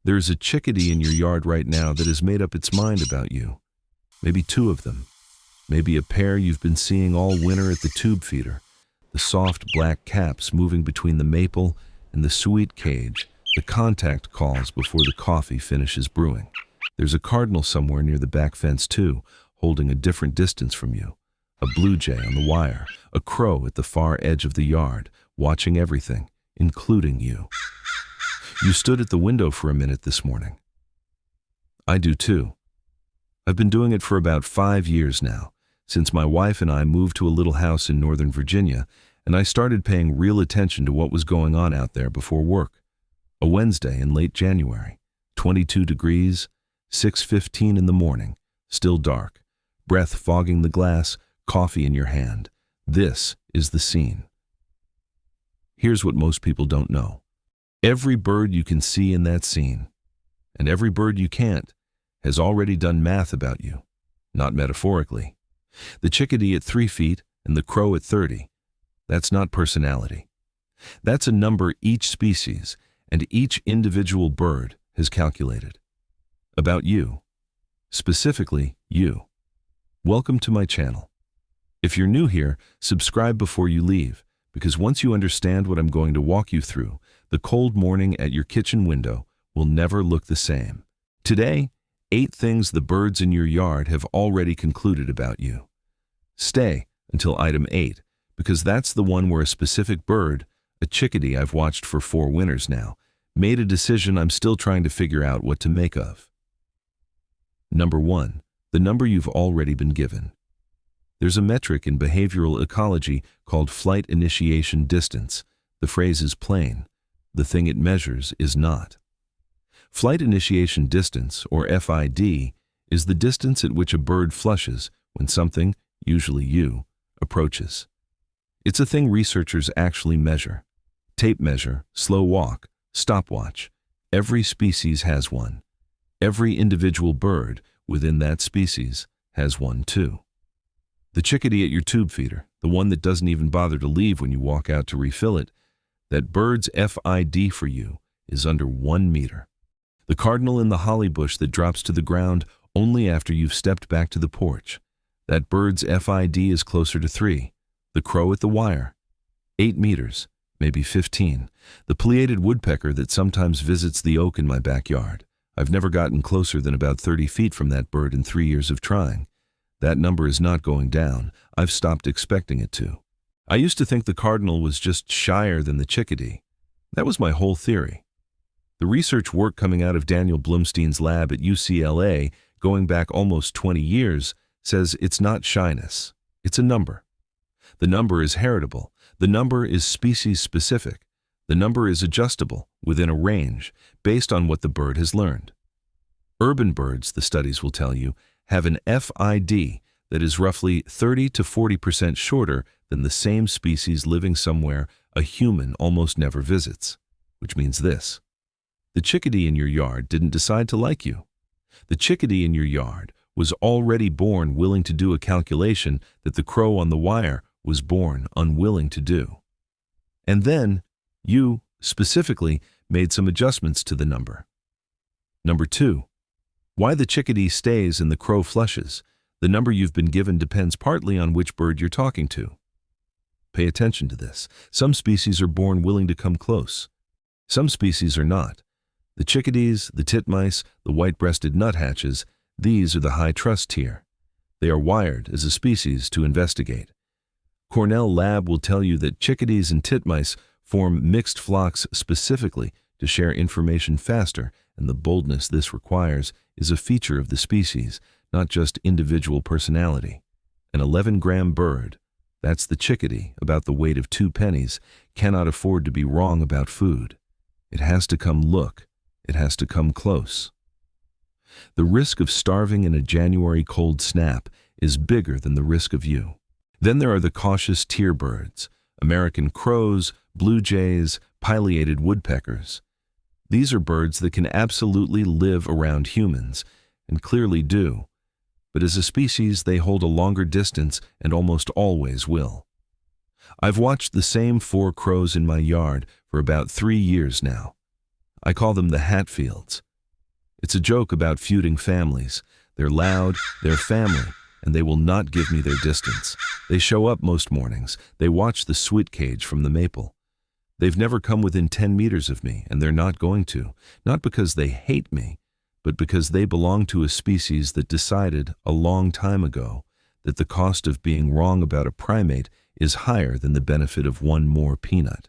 There's a chickadee in your yard right now that has made up its mind about you. Maybe two of them. Maybe a pair you've been seeing all winter at the tube feeder. The soft black caps moving between the maple and the sweet cage. The contact calls before the coffee finishes brewing. There's a cardinal somewhere near the back fence too, holding a different distance from you. A blue jay on the wire. A crow at the far edge of the yard, watching everything, including you. You stood at the window for a minute this morning. I do too. I've been doing it for about 5 years now, since my wife and I moved to a little house in Northern Virginia, and I started paying real attention to what was going on out there before work. A Wednesday in late January, 22 degrees, 6:15 in the morning, still dark, breath fogging the glass, coffee in your hand. This is the scene. Here's what most people don't know. Every bird you can see in that scene, and every bird you can't, has already done math about you, not metaphorically. The chickadee at 3 feet and the crow at 30. That's not personality. That's a number each species and each individual bird has calculated. About you. Specifically, you. Welcome to my channel. If you're new here, subscribe before you leave, because once you understand what I'm going to walk you through, the cold morning at your kitchen window will never look the same. Today, 8 things the birds in your yard have already concluded about you. Stay until item 8, because that's the one where a specific bird, a chickadee I've watched for 4 winters now, made a decision I'm still trying to figure out what to make of. Number 1, the number you've already been given. There's a metric in behavioral ecology called flight initiation distance. The phrase is plain. The thing it measures is not. Flight initiation distance, or FID, is the distance at which a bird flushes when something, usually you, approaches. It's a thing researchers actually measure. Tape measure, slow walk, stopwatch. Every species has one. Every individual bird within that species has one too. The chickadee at your tube feeder, the one that doesn't even bother to leave when you walk out to refill it, that bird's FID for you is under 1 meter. The cardinal in the holly bush that drops to the ground only after you've stepped back to the porch, that bird's FID is closer to 3. The crow at the wire, 8 meters, maybe 15. The pileated woodpecker that sometimes visits the oak in my backyard. I've never gotten closer than about 30 feet from that bird in 3 years of trying. That number is not going down. I've stopped expecting it to. I used to think the cardinal was just shyer than the chickadee. That was my whole theory. The research work coming out of Daniel Blumstein's lab at UCLA, going back almost 20 years, says it's not shyness. It's a number. The number is heritable. The number is species-specific. The number is adjustable within a range based on what the bird has learned. Urban birds, the studies will tell you, have an FID that is roughly 30 to 40% shorter than the same species living somewhere a human almost never visits, which means this. The chickadee in your yard didn't decide to like you. The chickadee in your yard was already born willing to do a calculation that the crow on the wire was born unwilling to do. And then, you, specifically, made some adjustments to the number. Number 2, why the chickadee stays and the crow flushes. The number you've been given depends partly on which bird you're talking to. Pay attention to this. Some species are born willing to come close. Some species are not. The chickadees, the titmice, the white-breasted nuthatches, these are the high-trust tier. They are wired as a species to investigate. Cornell Lab will tell you that chickadees and titmice form mixed flocks specifically to share information faster, and the boldness this requires is a feature of the species, not just individual personality. An 11-gram bird, that's the chickadee, about the weight of 2 pennies, cannot afford to be wrong about food. It has to come look. It has to come close. The risk of starving in a January cold snap is bigger than the risk of you. Then there are the cautious tier birds, American crows, blue jays, pileated woodpeckers. These are birds that can absolutely live around humans, and clearly do. But as a species, they hold a longer distance and almost always will. I've watched the same 4 crows in my yard for about 3 years now. I call them the Hatfields. It's a joke about feuding families. They're loud, they're family, and they will not give me their distance. They show up most mornings. They watch the sweet cage from the maple. They've never come within 10 meters of me, and they're not going to. Not because they hate me, but because they belong to a species that decided a long time ago that the cost of being wrong about a primate is higher than the benefit of one more peanut.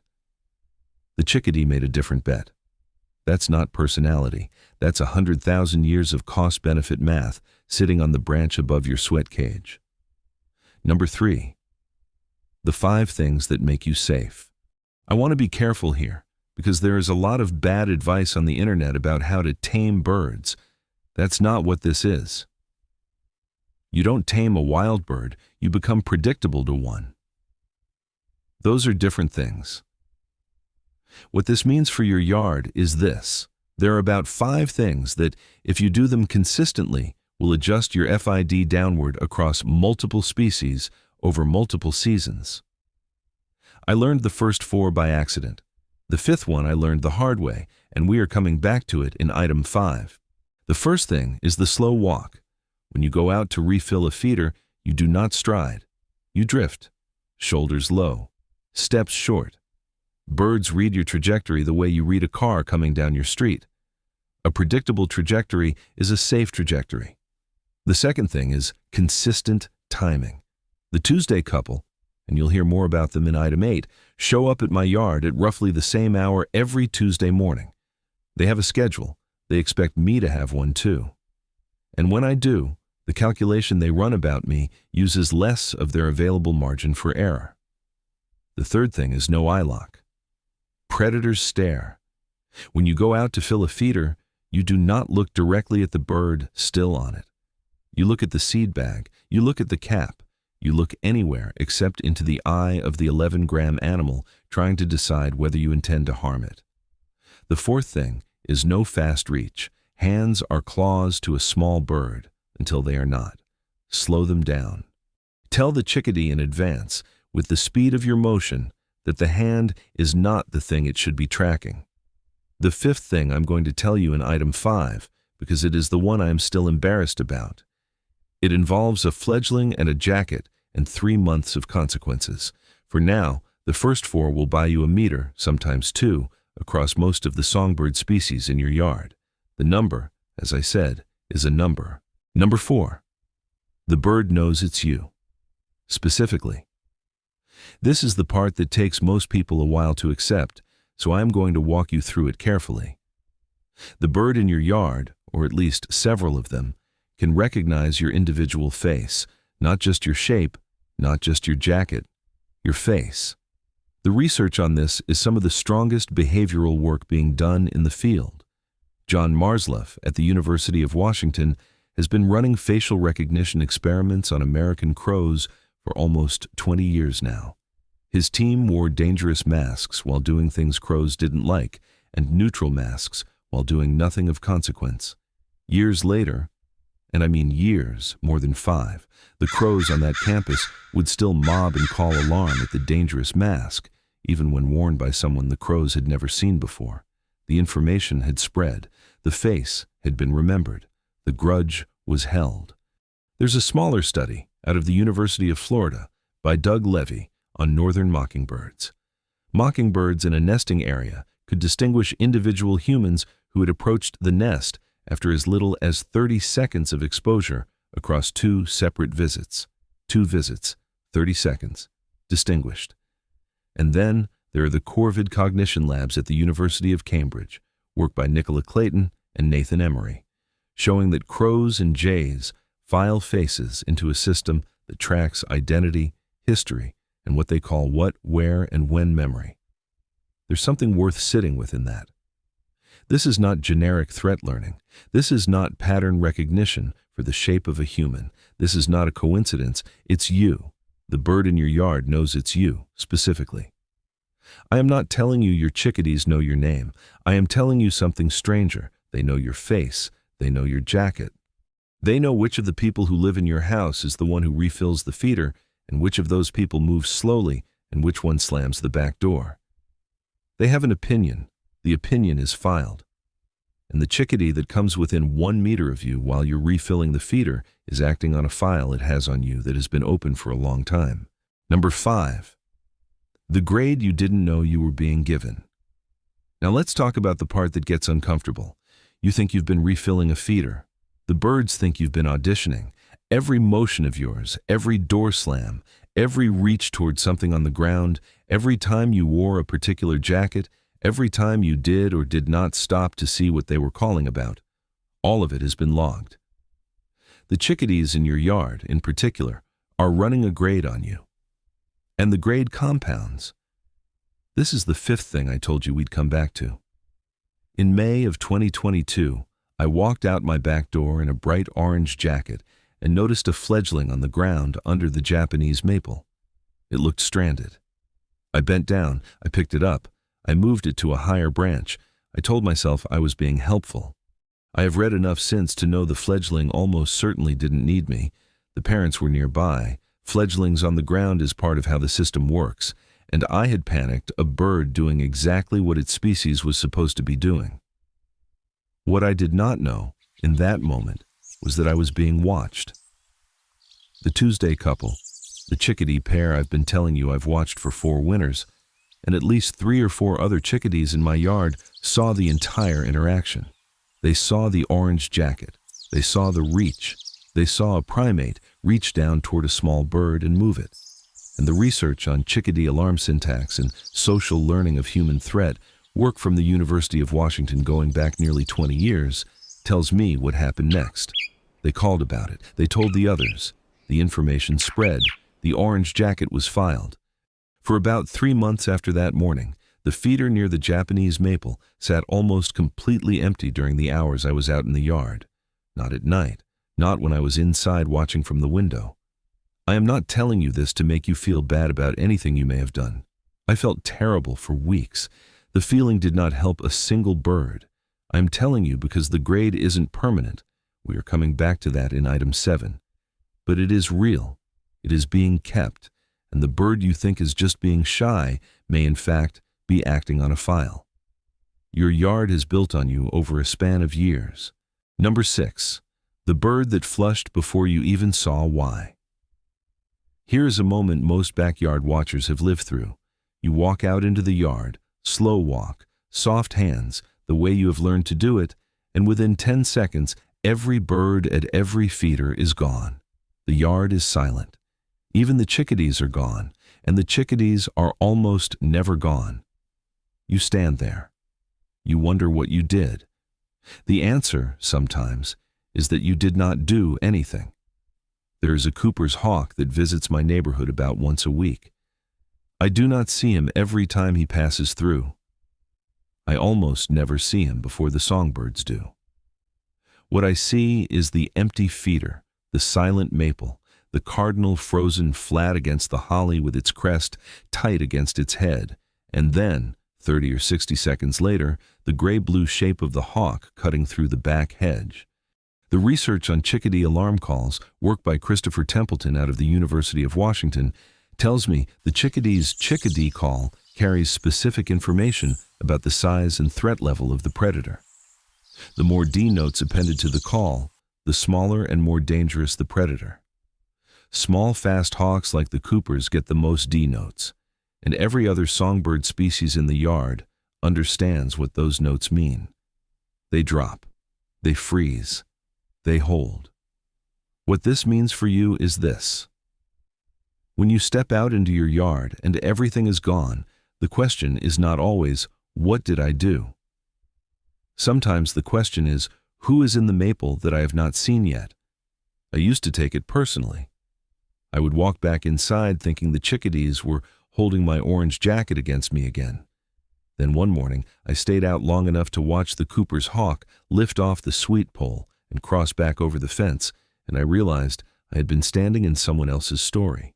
The chickadee made a different bet. That's not personality. That's 100,000 years of cost-benefit math sitting on the branch above your sweat cage. Number 3, the 5 things that make you safe. I want to be careful here because there is a lot of bad advice on the internet about how to tame birds. That's not what this is. You don't tame a wild bird, you become predictable to one. Those are different things. What this means for your yard is this. There are about 5 things that, if you do them consistently, will adjust your FID downward across multiple species over multiple seasons. I learned the first 4 by accident. The 5th one I learned the hard way, and we are coming back to it in item 5. The first thing is the slow walk. When you go out to refill a feeder, you do not stride. You drift, shoulders low, steps short. Birds read your trajectory the way you read a car coming down your street. A predictable trajectory is a safe trajectory. The second thing is consistent timing. The Tuesday couple, and you'll hear more about them in item 8, show up at my yard at roughly the same hour every Tuesday morning. They have a schedule. They expect me to have one too. And when I do, the calculation they run about me uses less of their available margin for error. The third thing is no eye lock. Predators stare. When you go out to fill a feeder, you do not look directly at the bird still on it. You look at the seed bag, you look at the cap, you look anywhere except into the eye of the 11-gram animal trying to decide whether you intend to harm it. The fourth thing is no fast reach. Hands are claws to a small bird until they are not. Slow them down. Tell the chickadee in advance, with the speed of your motion, that the hand is not the thing it should be tracking. The 5th thing I'm going to tell you in item 5, because it is the one I am still embarrassed about. It involves a fledgling and a jacket and 3 months of consequences. For now, the first 4 will buy you a meter, sometimes 2, across most of the songbird species in your yard. The number, as I said, is a number. Number 4, the bird knows it's you. Specifically. This is the part that takes most people a while to accept, so I am going to walk you through it carefully. The bird in your yard, or at least several of them, can recognize your individual face, not just your shape, not just your jacket, your face. The research on this is some of the strongest behavioral work being done in the field. John Marsleff at the University of Washington has been running facial recognition experiments on American crows for almost 20 years now. His team wore dangerous masks while doing things crows didn't like, and neutral masks while doing nothing of consequence. Years later, and I mean years, more than 5, the crows on that campus would still mob and call alarm at the dangerous mask, even when worn by someone the crows had never seen before. The information had spread. The face had been remembered. The grudge was held. There's a smaller study out of the University of Florida by Doug Levy on northern mockingbirds. Mockingbirds in a nesting area could distinguish individual humans who had approached the nest after as little as 30 seconds of exposure across 2 separate visits. 2 visits, 30 seconds, distinguished. And then there are the Corvid Cognition Labs at the University of Cambridge, work by Nicola Clayton and Nathan Emery, showing that crows and jays file faces into a system that tracks identity, history, and what they call what, where, and when memory. There's something worth sitting with in that. This is not generic threat learning. This is not pattern recognition for the shape of a human. This is not a coincidence. It's you. The bird in your yard knows it's you, specifically. I am not telling you your chickadees know your name. I am telling you something stranger. They know your face. They know your jacket. They know which of the people who live in your house is the one who refills the feeder, and which of those people moves slowly, and which one slams the back door. They have an opinion. The opinion is filed. and the chickadee that comes within 1 meter of you while you're refilling the feeder is acting on a file it has on you that has been open for a long time. Number 5. The grade you didn't know you were being given. Now let's talk about the part that gets uncomfortable. You think you've been refilling a feeder. The birds think you've been auditioning. Every motion of yours, every door slam, every reach toward something on the ground, every time you wore a particular jacket, every time you did or did not stop to see what they were calling about, all of it has been logged. The chickadees in your yard, in particular, are running a grade on you. And the grade compounds. This is the 5th thing I told you we'd come back to. In May of 2022, I walked out my back door in a bright orange jacket and noticed a fledgling on the ground under the Japanese maple. It looked stranded. I bent down, I picked it up, I moved it to a higher branch. I told myself I was being helpful. I have read enough since to know the fledgling almost certainly didn't need me. The parents were nearby. Fledglings on the ground is part of how the system works, and I had panicked a bird doing exactly what its species was supposed to be doing. What I did not know, in that moment, was that I was being watched. The Tuesday couple, the chickadee pair I've been telling you I've watched for 4 winters, and at least 3 or 4 other chickadees in my yard saw the entire interaction. They saw the orange jacket. They saw the reach. They saw a primate reach down toward a small bird and move it. And the research on chickadee alarm syntax and social learning of human threat, work from the University of Washington going back nearly 20 years, tells me what happened next. They called about it. They told the others. The information spread. The orange jacket was filed. For about 3 months after that morning, the feeder near the Japanese maple sat almost completely empty during the hours I was out in the yard. Not at night. Not when I was inside watching from the window. I am not telling you this to make you feel bad about anything you may have done. I felt terrible for weeks. The feeling did not help a single bird. I am telling you because the grade isn't permanent. We are coming back to that in item 7. But it is real. It is being kept, and the bird you think is just being shy may in fact be acting on a file. Your yard has built on you over a span of years. Number 6. The bird that flushed before you even saw why. Here is a moment most backyard watchers have lived through. You walk out into the yard, slow walk, soft hands, the way you have learned to do it, and within 10 seconds, every bird at every feeder is gone. The yard is silent. Even the chickadees are gone, and the chickadees are almost never gone. You stand there. You wonder what you did. The answer, sometimes, is that you did not do anything. There is a Cooper's hawk that visits my neighborhood about once a week. I do not see him every time he passes through. I almost never see him before the songbirds do. What I see is the empty feeder, the silent maple, the cardinal frozen flat against the holly with its crest tight against its head, and then, 30 or 60 seconds later, the gray-blue shape of the hawk cutting through the back hedge. The research on chickadee alarm calls, work by Christopher Templeton out of the University of Washington, tells me the chickadee's chickadee call carries specific information about the size and threat level of the predator. The more D notes appended to the call, the smaller and more dangerous the predator. Small, fast hawks like the Coopers get the most D notes, and every other songbird species in the yard understands what those notes mean. They drop. They freeze. They hold. What this means for you is this. When you step out into your yard and everything is gone, the question is not always, what did I do? Sometimes the question is, who is in the maple that I have not seen yet? I used to take it personally. I would walk back inside thinking the chickadees were holding my orange jacket against me again. Then one morning, I stayed out long enough to watch the Cooper's hawk lift off the sweet pole and cross back over the fence, and I realized I had been standing in someone else's story.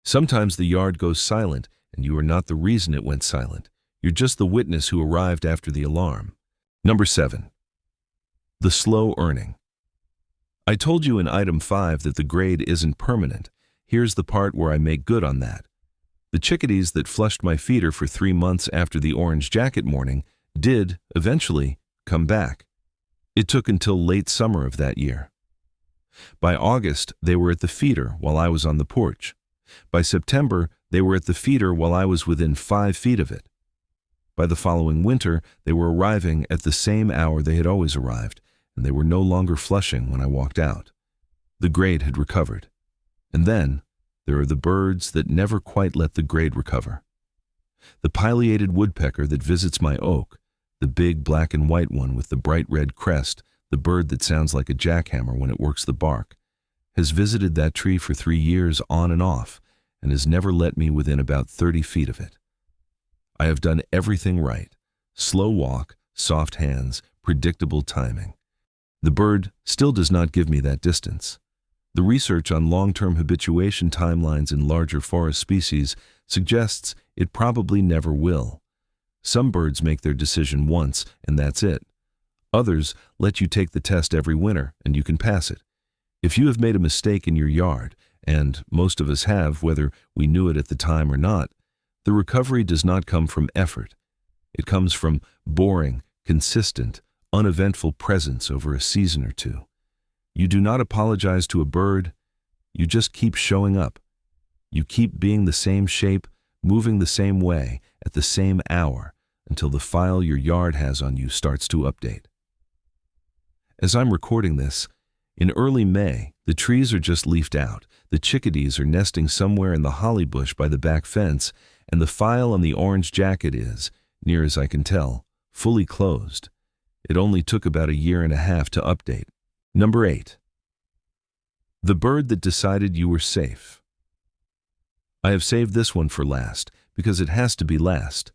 Sometimes the yard goes silent, and you are not the reason it went silent. You're just the witness who arrived after the alarm. Number 7. The slow earning. I told you in item 5 that the grade isn't permanent. Here's the part where I make good on that. The chickadees that flushed my feeder for 3 months after the orange jacket morning did, eventually, come back. It took until late summer of that year. By August, they were at the feeder while I was on the porch. By September, they were at the feeder while I was within 5 feet of it. By the following winter, they were arriving at the same hour they had always arrived, and they were no longer flushing when I walked out. The grade had recovered. And then, there are the birds that never quite let the grade recover. The pileated woodpecker that visits my oak, the big black and white one with the bright red crest, the bird that sounds like a jackhammer when it works the bark, has visited that tree for 3 years on and off, and has never let me within about 30 feet of it. I have done everything right. Slow walk, soft hands, predictable timing. The bird still does not give me that distance. The research on long-term habituation timelines in larger forest species suggests it probably never will. Some birds make their decision once, and that's it. Others let you take the test every winter, and you can pass it. If you have made a mistake in your yard, and most of us have, whether we knew it at the time or not, the recovery does not come from effort. It comes from boring, consistent, uneventful presence over a season or two. You do not apologize to a bird, you just keep showing up. You keep being the same shape, moving the same way, at the same hour, until the file your yard has on you starts to update. As I'm recording this, in early May, the trees are just leafed out, the chickadees are nesting somewhere in the holly bush by the back fence, and the file on the orange jacket is, near as I can tell, fully closed. It only took about 1.5 years to update. Number 8. The bird that decided you were safe. I have saved this one for last, because it has to be last.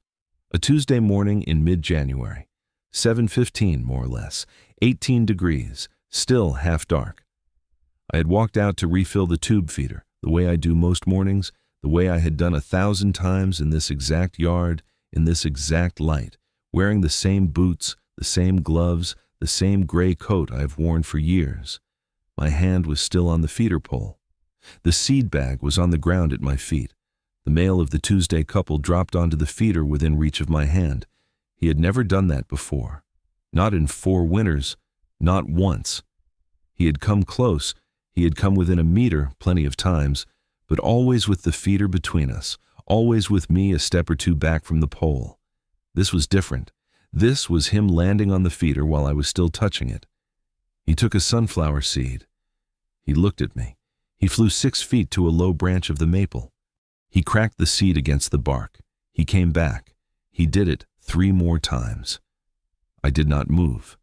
A Tuesday morning in mid-January, 7:15 more or less, 18 degrees, still half dark. I had walked out to refill the tube feeder, the way I do most mornings, the way I had done 1,000 times in this exact yard, in this exact light, wearing the same boots, the same gloves, the same gray coat I have worn for years. My hand was still on the feeder pole. The seed bag was on the ground at my feet. The male of the Tuesday couple dropped onto the feeder within reach of my hand. He had never done that before. Not in 4 winters, not once. He had come close, he had come within 1 meter plenty of times, but always with the feeder between us, always with me a step or 2 back from the pole. This was different. This was him landing on the feeder while I was still touching it. He took a sunflower seed. He looked at me. He flew 6 feet to a low branch of the maple. He cracked the seed against the bark. He came back. He did it 3 more times. I did not move.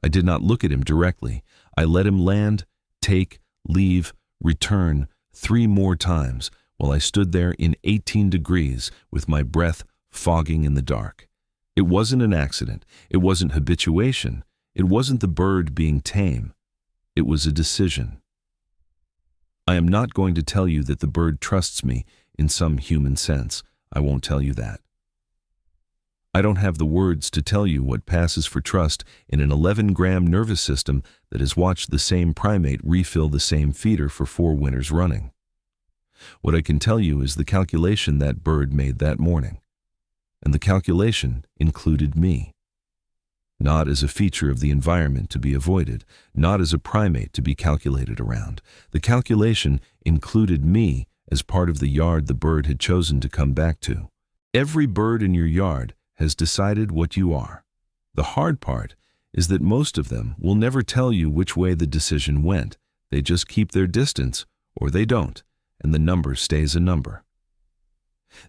I did not look at him directly. I let him land, take, leave, return 3 more times while I stood there in 18 degrees with my breath fogging in the dark. It wasn't an accident. It wasn't habituation. It wasn't the bird being tame. It was a decision. I am not going to tell you that the bird trusts me in some human sense. I won't tell you that. I don't have the words to tell you what passes for trust in an 11-gram nervous system that has watched the same primate refill the same feeder for 4 winters running. What I can tell you is the calculation that bird made that morning. And the calculation included me. Not as a feature of the environment to be avoided, not as a primate to be calculated around. The calculation included me as part of the yard the bird had chosen to come back to. Every bird in your yard has decided what you are. The hard part is that most of them will never tell you which way the decision went. They just keep their distance, or they don't, and the number stays a number.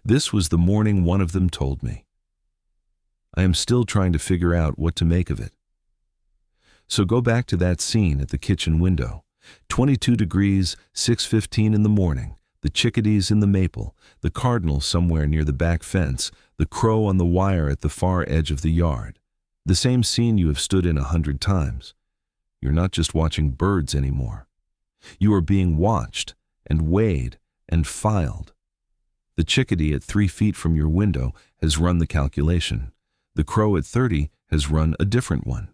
This was the morning one of them told me. I am still trying to figure out what to make of it. So go back to that scene at the kitchen window. 22 degrees, 6:15 in the morning, the chickadees in the maple, the cardinal somewhere near the back fence, the crow on the wire at the far edge of the yard. The same scene you have stood in 100 times. You're not just watching birds anymore. You are being watched and weighed and filed. The chickadee at 3 feet from your window has run the calculation. The crow at 30 has run a different one.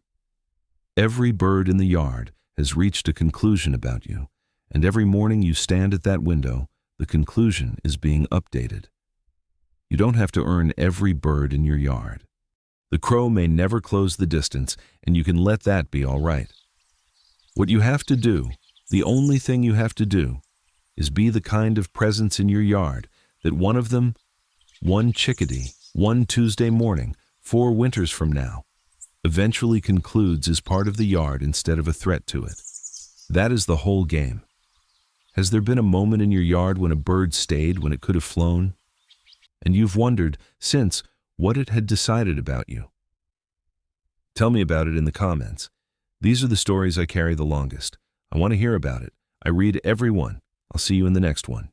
Every bird in the yard has reached a conclusion about you, and every morning you stand at that window, the conclusion is being updated. You don't have to earn every bird in your yard. The crow may never close the distance, and you can let that be all right. What you have to do, the only thing you have to do, is be the kind of presence in your yard that one of them, one chickadee, one Tuesday morning, 4 winters from now, eventually concludes as part of the yard instead of a threat to it. That is the whole game. Has there been a moment in your yard when a bird stayed when it could have flown? And you've wondered, since, what it had decided about you? Tell me about it in the comments. These are the stories I carry the longest. I want to hear about it. I read every one. I'll see you in the next one.